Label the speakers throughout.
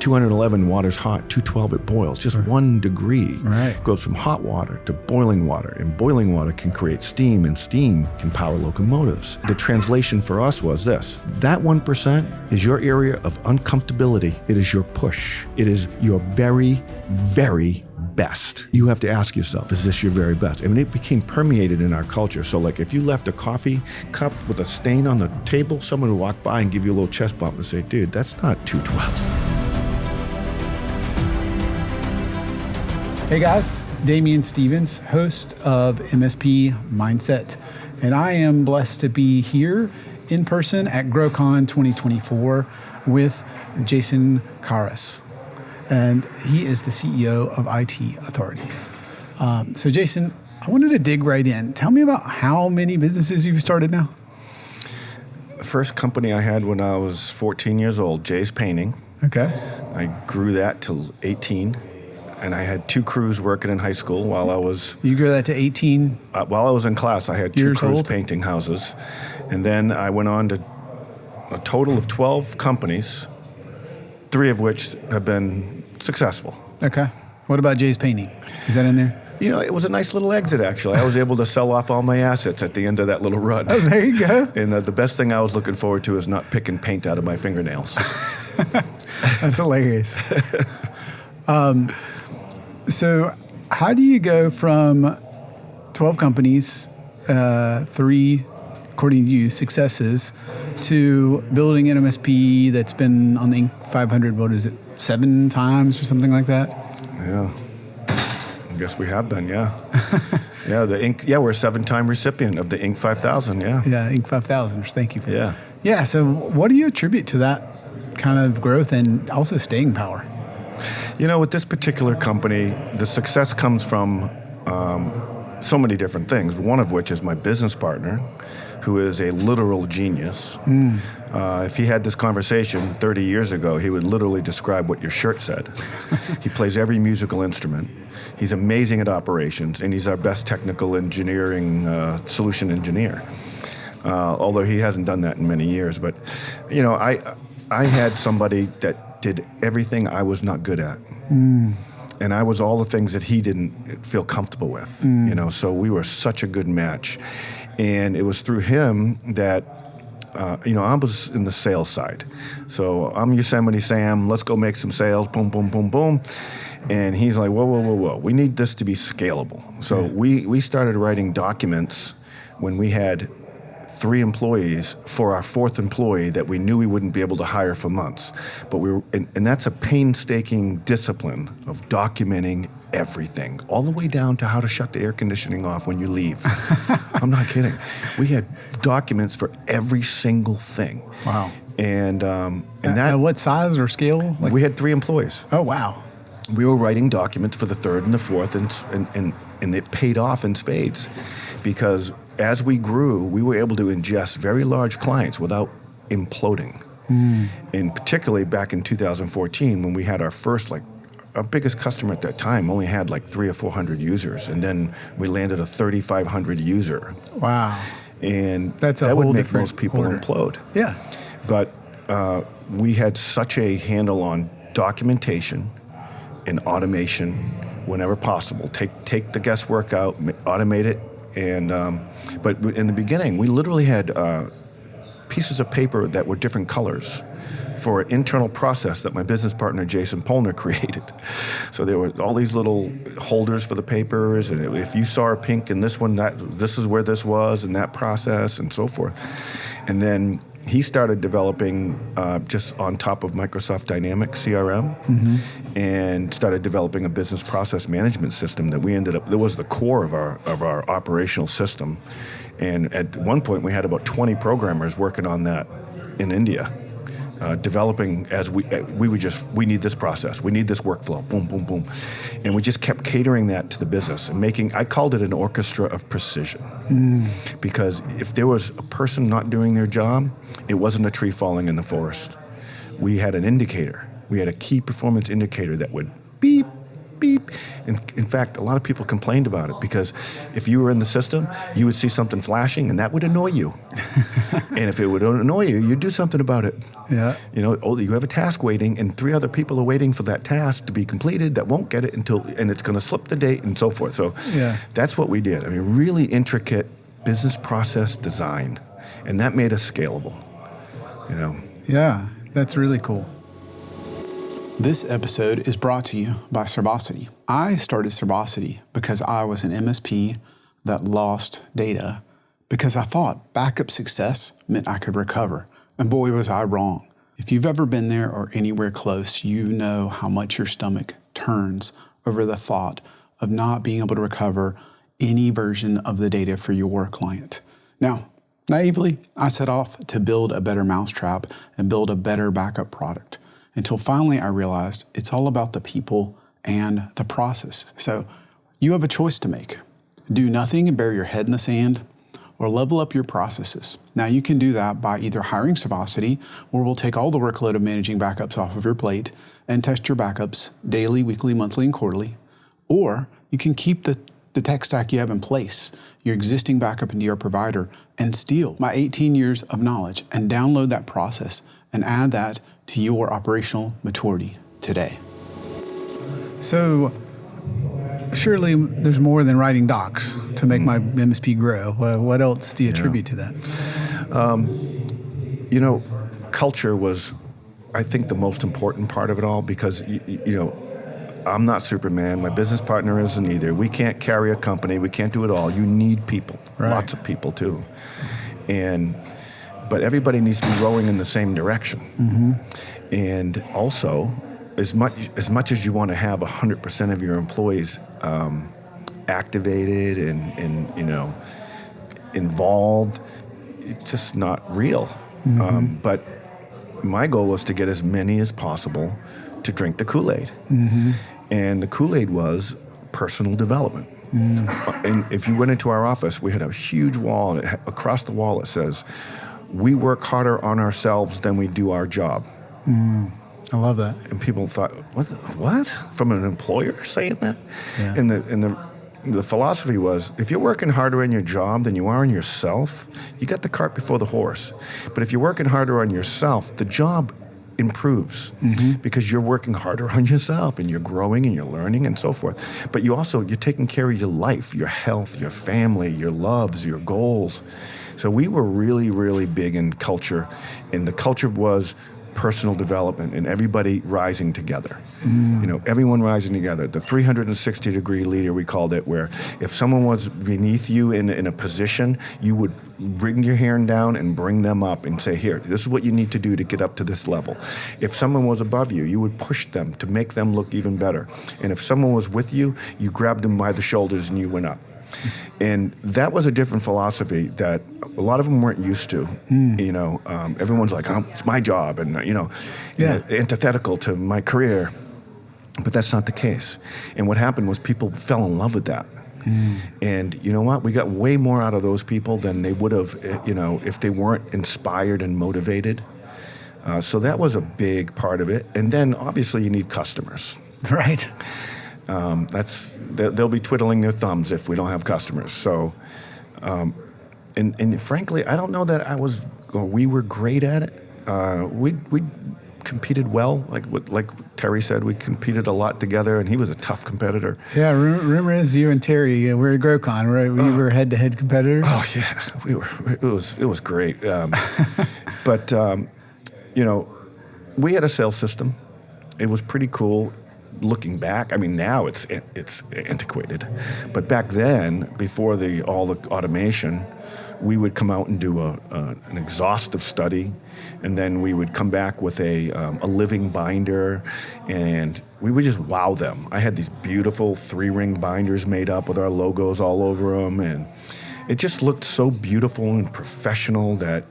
Speaker 1: 211 water's hot, 212 it boils, just 1 degree.
Speaker 2: Right.
Speaker 1: Goes from hot water to boiling water, and boiling water can create steam, and steam can power locomotives. The translation for us was this: that 1% is your area of uncomfortability. It is your push. It is your very, very best. You have to ask yourself, is this your very best? I mean, it became permeated in our culture. So like if you left a coffee cup with a stain on the table, someone would walk by and give you a little chest bump and say, dude, that's not 212.
Speaker 2: Hey guys, Damian Stevens, host of MSP Mindset, and I am blessed to be here in person at GrowCon 2024 with Jason Caras, and he is the CEO of IT Authority. So Jason, I wanted to dig right in. Tell me about how many businesses you've started now.
Speaker 1: The first company I had when I was 14 years old, Jay's Painting.
Speaker 2: Okay.
Speaker 1: I grew that till 18. And I had 2 crews working in high school while I was...
Speaker 2: You grew that to 18?
Speaker 1: While I was in class, I had 2
Speaker 2: years
Speaker 1: crews
Speaker 2: old?
Speaker 1: painting houses. And then I went on to a total of 12 companies, 3 of which have been successful.
Speaker 2: Okay. What about Jay's Painting? Is that in there?
Speaker 1: You know, it was a nice little exit, actually. I was able to sell off all my assets at the end of that little run.
Speaker 2: Oh, there you go.
Speaker 1: And the best thing I was looking forward to is not picking paint out of my fingernails.
Speaker 2: That's hilarious. So how do you go from 12 companies, 3, according to you, successes, to building an MSP that's been on the Inc. 500, what is it, 7 times or something like that?
Speaker 1: Yeah. I guess we have been, yeah. Yeah, the Inc. Yeah, we're a 7-time recipient of the Inc. 5000, yeah.
Speaker 2: Yeah, Inc. 5000. Thank you for
Speaker 1: Yeah.
Speaker 2: that. Yeah, so what do you attribute to that kind of growth and also staying power?
Speaker 1: You know, with this particular company, the success comes from so many different things, one of which is my business partner, who is a literal genius. If he had this conversation 30 years ago, he would literally describe what your shirt said. He plays every musical instrument. He's amazing at operations, and he's our best technical engineering solution engineer. Although he hasn't done that in many years. But, you know, I had somebody that did everything I was not good at. And I was all the things that he didn't feel comfortable with, you know, so we were such a good match. And it was through him that, you know, I was in the sales side. So I'm Yosemite Sam, let's go make some sales, boom, boom, boom, boom. And he's like, whoa, whoa, whoa, whoa, we need this to be scalable. So we started writing documents when we had 3 employees for our 4th employee that we knew we wouldn't be able to hire for months. But we were, and that's a painstaking discipline of documenting everything, all the way down to how to shut the air conditioning off when you leave. I'm not kidding. We had documents for every single thing.
Speaker 2: Wow.
Speaker 1: And that...
Speaker 2: what size or scale?
Speaker 1: We had 3 employees.
Speaker 2: Oh, wow.
Speaker 1: We were writing documents for the 3rd and the 4th, and it paid off in spades, because as we grew, we were able to ingest very large clients without imploding. And particularly back in 2014, when we had our first, our biggest customer at that time only had 300 or 400 users, and then we landed a 3,500 user.
Speaker 2: Wow.
Speaker 1: And
Speaker 2: that
Speaker 1: would make most people implode.
Speaker 2: Yeah.
Speaker 1: But we had such a handle on documentation and automation whenever possible. Take the guesswork out, automate it. And but in the beginning, we literally had pieces of paper that were different colors for an internal process that my business partner, Jason Polner, created. So there were all these little holders for the papers, and if you saw a pink in this one, this is where this was, and that process, and so forth. And then he started developing just on top of Microsoft Dynamics CRM, and started developing a business process management system that that was the core of our operational system. And at one point, we had about 20 programmers working on that in India, developing as we need this process, we need this workflow, boom, boom, boom. And we just kept catering that to the business and I called it an orchestra of precision. Because if there was a person not doing their job, it wasn't a tree falling in the forest. We had an indicator. We had a key performance indicator that would beep, beep, in fact, a lot of people complained about it because if you were in the system, you would see something flashing and that would annoy you. And if it would annoy you, you'd do something about it.
Speaker 2: Yeah.
Speaker 1: You have a task waiting and 3 other people are waiting for that task to be completed that won't get it and it's going to slip the date and so forth. So that's what we did. I mean, really intricate business process design. And that made us scalable,
Speaker 2: Yeah, that's really cool. This episode is brought to you by Servosity. I started Servosity because I was an MSP that lost data because I thought backup success meant I could recover. And boy, was I wrong. If you've ever been there or anywhere close, you know how much your stomach turns over the thought of not being able to recover any version of the data for your client. Now, naively, I set off to build a better mousetrap and build a better backup product until finally I realized it's all about the people and the process. So you have a choice to make. Do nothing and bury your head in the sand, or level up your processes. Now you can do that by either hiring Servosity, where we'll take all the workload of managing backups off of your plate and test your backups daily, weekly, monthly, and quarterly, or you can keep the tech stack you have in place, your existing backup and DR provider, and steal my 18 years of knowledge and download that process and add that to your operational maturity today. So surely there's more than writing docs to make my MSP grow. What else do you attribute to that?
Speaker 1: Culture was, I think, the most important part of it all because, I'm not Superman. My business partner isn't either. We can't carry a company. We can't do it all. You need people, lots of people too. But everybody needs to be rowing in the same direction. Mm-hmm. And also, as much as you want to have 100% of your employees activated and involved, it's just not real. Mm-hmm. But my goal was to get as many as possible to drink the Kool-Aid. Mm-hmm. And the Kool-Aid was personal development. Mm. And if you went into our office, we had a huge wall. Across the wall it says, "We work harder on ourselves than we do our job." Mm.
Speaker 2: I love that.
Speaker 1: And people thought, what? From an employer saying that? Yeah. And the philosophy was, if you're working harder on your job than you are on yourself, you got the cart before the horse. But if you're working harder on yourself, the job improves because you're working harder on yourself and you're growing and you're learning and so forth. But you're taking care of your life, your health, your family, your loves, your goals. So we were really, really big in culture, and the culture was personal development and everybody rising together. Everyone rising together. The 360-degree leader, we called it, where if someone was beneath you in a position, you would bring your hand down and bring them up and say, here, this is what you need to do to get up to this level. If someone was above you, you would push them to make them look even better. And if someone was with you, you grabbed them by the shoulders and you went up. And that was a different philosophy that a lot of them weren't used to. Everyone's like, it's my job, and antithetical to my career. But that's not the case. And what happened was people fell in love with that. And you know what? We got way more out of those people than they would have, if they weren't inspired and motivated. So that was a big part of it. And then obviously you need customers.
Speaker 2: Right.
Speaker 1: They'll be twiddling their thumbs if we don't have customers. So, and frankly, I don't know that we were great at it. We competed well, like Terry said, we competed a lot together, and he was a tough competitor.
Speaker 2: Yeah, rumor is you and Terry were at GrowCon, right? We were head-to-head competitors.
Speaker 1: Oh yeah, we were. It was great. But we had a sales system. It was pretty cool. Looking back, I mean, now it's antiquated, but back then, before all the automation, we would come out and do an exhaustive study, and then we would come back with a living binder, and we would just wow them. I had these beautiful 3-ring binders made up with our logos all over them, and it just looked so beautiful and professional that.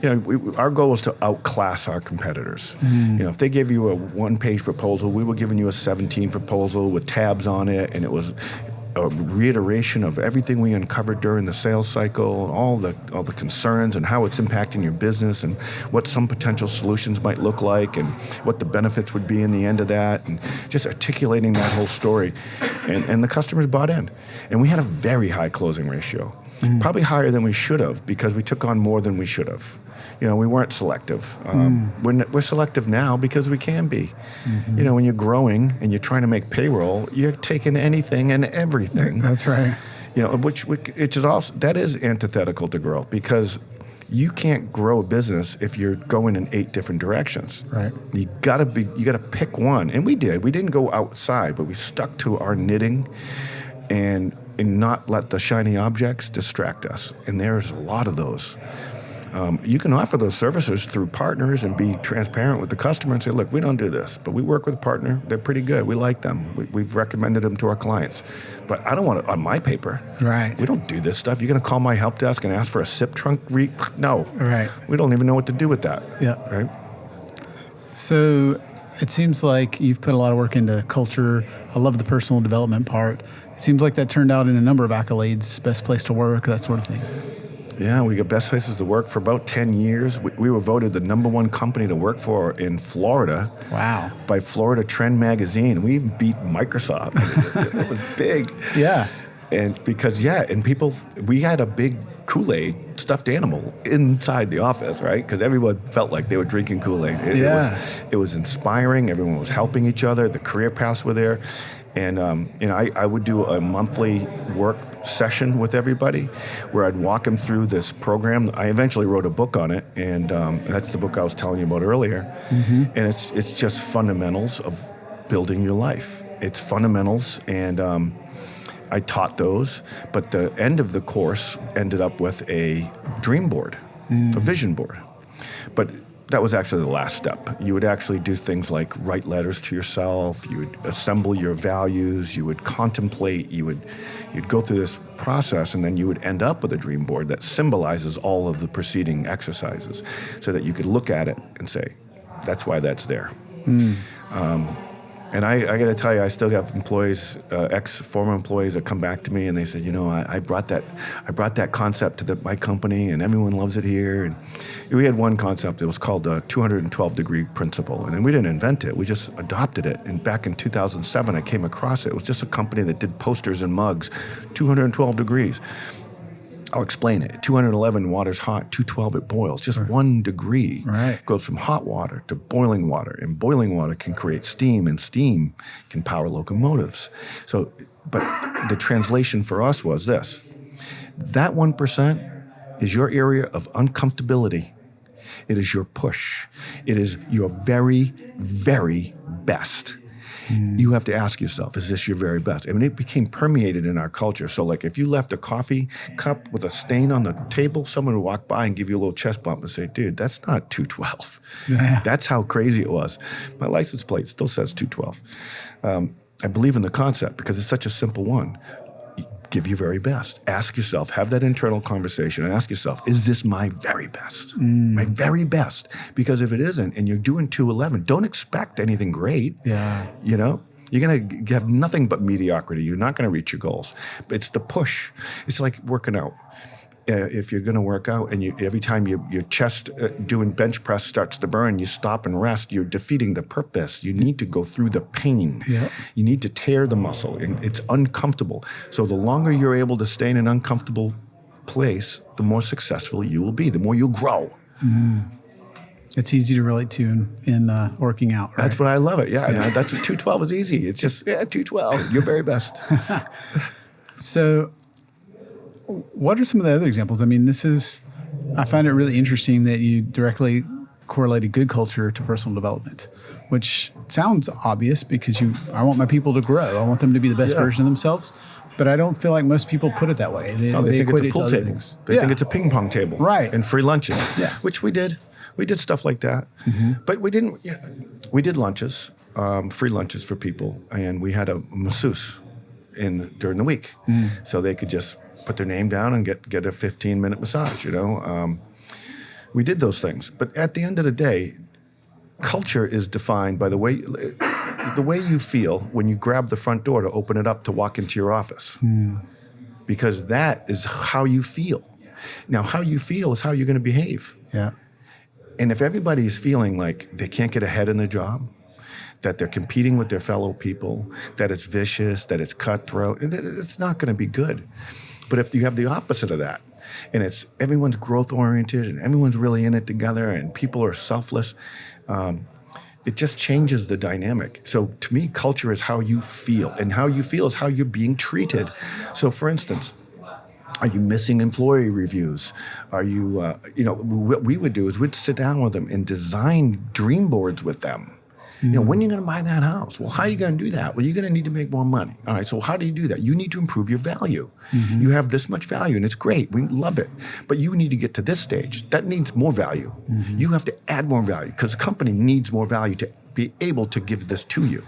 Speaker 1: Our goal was to outclass our competitors. If they gave you a 1-page proposal, we were giving you a 17 proposal with tabs on it, and it was a reiteration of everything we uncovered during the sales cycle, all the concerns and how it's impacting your business and what some potential solutions might look like and what the benefits would be in the end of that, and just articulating that whole story. And the customers bought in. And we had a very high closing ratio, probably higher than we should have because we took on more than we should have. We weren't selective. We're selective now because we can be. When you're growing and you're trying to make payroll, you're taking anything and everything.
Speaker 2: That's right.
Speaker 1: Which is also, that is antithetical to growth, because you can't grow a business if you're going in 8 different directions.
Speaker 2: Right.
Speaker 1: You gotta pick one, and we did. We didn't go outside, but we stuck to our knitting, and not let the shiny objects distract us. And there's a lot of those. You can offer those services through partners and be transparent with the customer and say, look, we don't do this, but we work with a partner. They're pretty good. We like them. We've recommended them to our clients. But I don't want it on my paper.
Speaker 2: Right.
Speaker 1: We don't do this stuff. You're going to call my help desk and ask for a SIP trunk? No.
Speaker 2: Right.
Speaker 1: We don't even know what to do with that.
Speaker 2: Yeah.
Speaker 1: Right?
Speaker 2: So it seems like you've put a lot of work into culture. I love the personal development part. It seems like that turned out in a number of accolades, best place to work, that sort of thing.
Speaker 1: Yeah, we got best places to work for about 10 years. We were voted the #1 company to work for in Florida.
Speaker 2: Wow.
Speaker 1: By Florida Trend Magazine. We even beat Microsoft. It was big.
Speaker 2: Yeah.
Speaker 1: And people, we had a big Kool-Aid stuffed animal inside the office, right? Because everyone felt like they were drinking Kool-Aid. It was inspiring. Everyone was helping each other. The career paths were there. And I would do a monthly work session with everybody where I'd walk them through this program. I eventually wrote a book on it, and that's the book I was telling you about earlier. And it's just fundamentals of building your life. It's fundamentals, and I taught those. But the end of the course ended up with a dream board, a vision board. But that was actually the last step. You would actually do things like write letters to yourself. You would assemble your values. You would contemplate. You'd go through this process, and then you would end up with a dream board that symbolizes all of the preceding exercises, so that you could look at it and say, "That's why that's there." And I got to tell you, I still have employees, former employees, that come back to me and they said, I brought that concept to my company, and everyone loves it here. And we had one concept. It was called the 212-degree principle, and we didn't invent it. We just adopted it. And back in 2007, I came across it. It was just a company that did posters and mugs, 212 degrees. I'll explain it. 211, water's hot. 212, it boils. Just 1 degree.
Speaker 2: Right.
Speaker 1: Goes from hot water to boiling water. And boiling water can create steam, and steam can power locomotives. But the translation for us was this. That 1% is your area of uncomfortability. It is your push. It is your very, very best. You have to ask yourself, is this your very best? I mean, it became permeated in our culture. So like if you left a coffee cup with a stain on the table, someone would walk by and give you a little chest bump and say, dude, that's not 212.
Speaker 2: Yeah.
Speaker 1: That's how crazy it was. My license plate still says 212. I believe in the concept because it's such a simple one. Give your very best. Ask yourself, have that internal conversation and ask yourself, is this my very best? My very best? Because if it isn't and you're doing 211, don't expect anything great.
Speaker 2: Yeah.
Speaker 1: You're going to have nothing but mediocrity. You're not going to reach your goals. It's the push. It's like working out. If you're going to work out and every time your chest doing bench press starts to burn, you stop and rest, you're defeating the purpose. You need to go through the pain.
Speaker 2: Yep.
Speaker 1: You need to tear the muscle, and it's uncomfortable. So the longer you're able to stay in an uncomfortable place, the more successful you will be, the more you'll grow.
Speaker 2: It's easy to relate to in working out, right?
Speaker 1: That's what I love it. Yeah. That's what 212 is easy. It's just, 212, your very best.
Speaker 2: So what are some of the other examples? I mean, I find it really interesting that you directly correlated good culture to personal development, which sounds obvious because I want my people to grow. I want them to be the best version of themselves. But I don't feel like most people put it that way. They
Speaker 1: think
Speaker 2: equate
Speaker 1: it's a
Speaker 2: it
Speaker 1: pool
Speaker 2: to other
Speaker 1: table.
Speaker 2: things.
Speaker 1: They think it's a ping pong table.
Speaker 2: Right.
Speaker 1: And free lunches.
Speaker 2: Yeah.
Speaker 1: Which we did. We did stuff like that. But we didn't. We did lunches, free lunches for people, and we had a masseuse during the week, so they could just put their name down and get a 15-minute massage. We did those things. But at the end of the day, culture is defined by the way. the way you feel when you grab the front door to open it up to walk into your office. Because that is how you feel. Now, how you feel is how you're going to behave.
Speaker 2: Yeah.
Speaker 1: And if everybody's feeling like they can't get ahead in their job, that they're competing with their fellow people, that it's vicious, that it's cutthroat, it's not going to be good. But if you have the opposite of that, and it's everyone's growth oriented and everyone's really in it together and people are selfless, it just changes the dynamic. So to me, culture is how you feel, and how you feel is how you're being treated. So for instance, are you missing employee reviews? Are you, what we would do is we'd sit down with them and design dream boards with them. When are you going to buy that house? Well, how are you going to do that? Well, you're going to need to make more money. All right, so how do you do that? You need to improve your value. You have this much value, and it's great. We love it. But you need to get to this stage. That needs more value. You have to add more value because the company needs more value to be able to give this to you.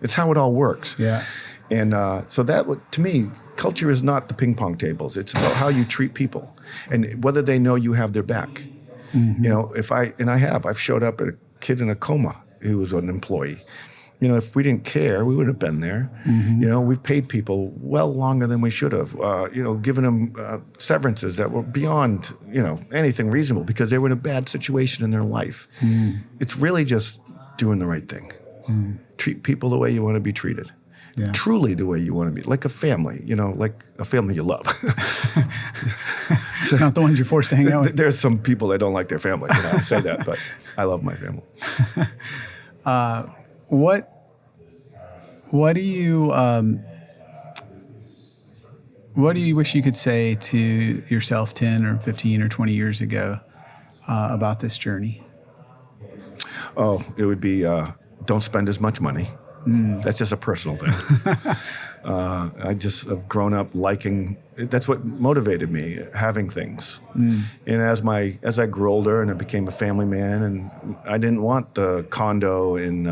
Speaker 1: It's how it all works.
Speaker 2: Yeah.
Speaker 1: And so that, to me, culture is not the ping pong tables. It's about how you treat people and whether they know you have their back. I've showed up at a kid in a coma who was an employee. If we didn't care, we would have been there. We've paid people well longer than we should have, given them severances that were beyond, anything reasonable because they were in a bad situation in their life. It's really just doing the right thing. Treat people the way you want to be treated. Yeah. Truly the way you want to be, like a family, like a family you love.
Speaker 2: So, not the ones you're forced to hang out with.
Speaker 1: There's some people that don't like their family. I say that, but I love my family.
Speaker 2: What do you wish you could say to yourself 10 or 15 or 20 years ago about this journey?
Speaker 1: Oh, it would be don't spend as much money. That's just a personal thing. I just have grown up liking. That's what motivated me, having things. And as I grew older and I became a family man, and I didn't want the condo in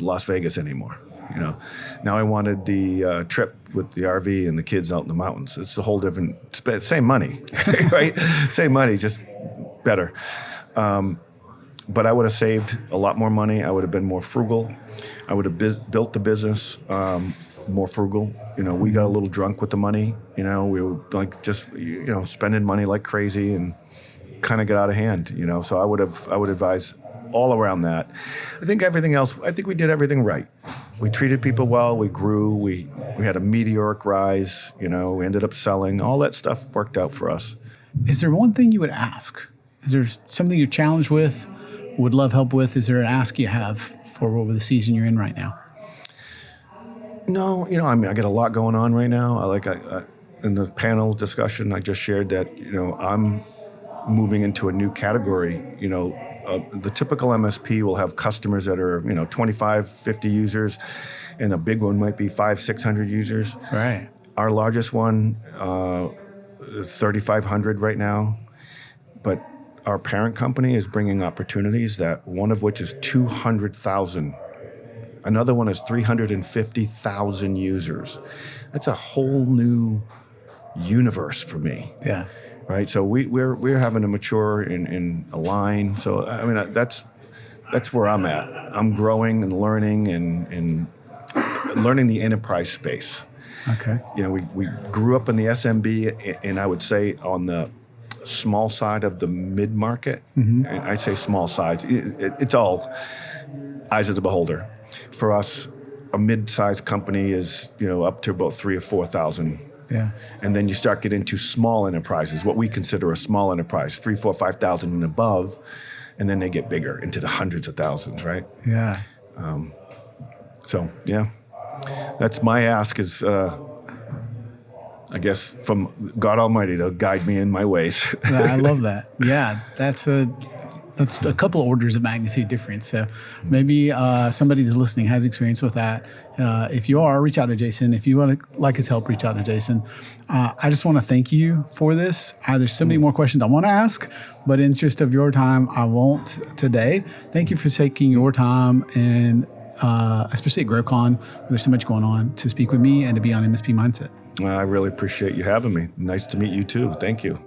Speaker 1: Las Vegas anymore. Now I wanted the trip with the RV and the kids out in the mountains. It's a whole different, same money, right? Same money, just better. But I would have saved a lot more money. I would have been more frugal. I would have built the business more frugal. We got a little drunk with the money. We were like just spending money like crazy and kind of got out of hand. So I would advise all around that. I think everything else. I think we did everything right. We treated people well. We grew. We had a meteoric rise. We ended up selling. All that stuff worked out for us.
Speaker 2: Is there one thing you would ask? Is there something you're challenged with? Would love help with? Is there an ask you have for the season you're in right now?
Speaker 1: No, I got a lot going on right now. In the panel discussion, I just shared that, I'm moving into a new category. The typical MSP will have customers that are, 25, 50 users, and a big one might be 500, 600 users.
Speaker 2: Right.
Speaker 1: Our largest one is 3,500 right now, but our parent company is bringing opportunities that one of which is 200,000. Another one is 350,000 users. That's a whole new universe for me.
Speaker 2: Yeah.
Speaker 1: Right. So we're having to mature and align. So that's where I'm at. I'm growing and learning and learning the enterprise space.
Speaker 2: Okay.
Speaker 1: We grew up in the SMB, and I would say on the small side of the mid-market. And I say small size. It's all eyes of the beholder. For us, a mid-sized company is up to about 3,000 or 4,000.
Speaker 2: Yeah.
Speaker 1: And then you start getting into small enterprises, what we consider a small enterprise, 3,000, 4,000, 5,000 and above, and then they get bigger into the hundreds of thousands, right?
Speaker 2: Yeah.
Speaker 1: That's my ask is. I guess from God Almighty to guide me in my ways.
Speaker 2: I love that. Yeah, that's a couple of orders of magnitude difference. So maybe somebody that's listening has experience with that. If you are, reach out to Jason. If you want to like his help, reach out to Jason. I just want to thank you for this. There's so many more questions I want to ask, but in interest of your time, I won't today. Thank you for taking your time and especially at GrowCon, where there's so much going on, to speak with me and to be on MSP Mindset.
Speaker 1: I really appreciate you having me. Nice to meet you too. Thank you.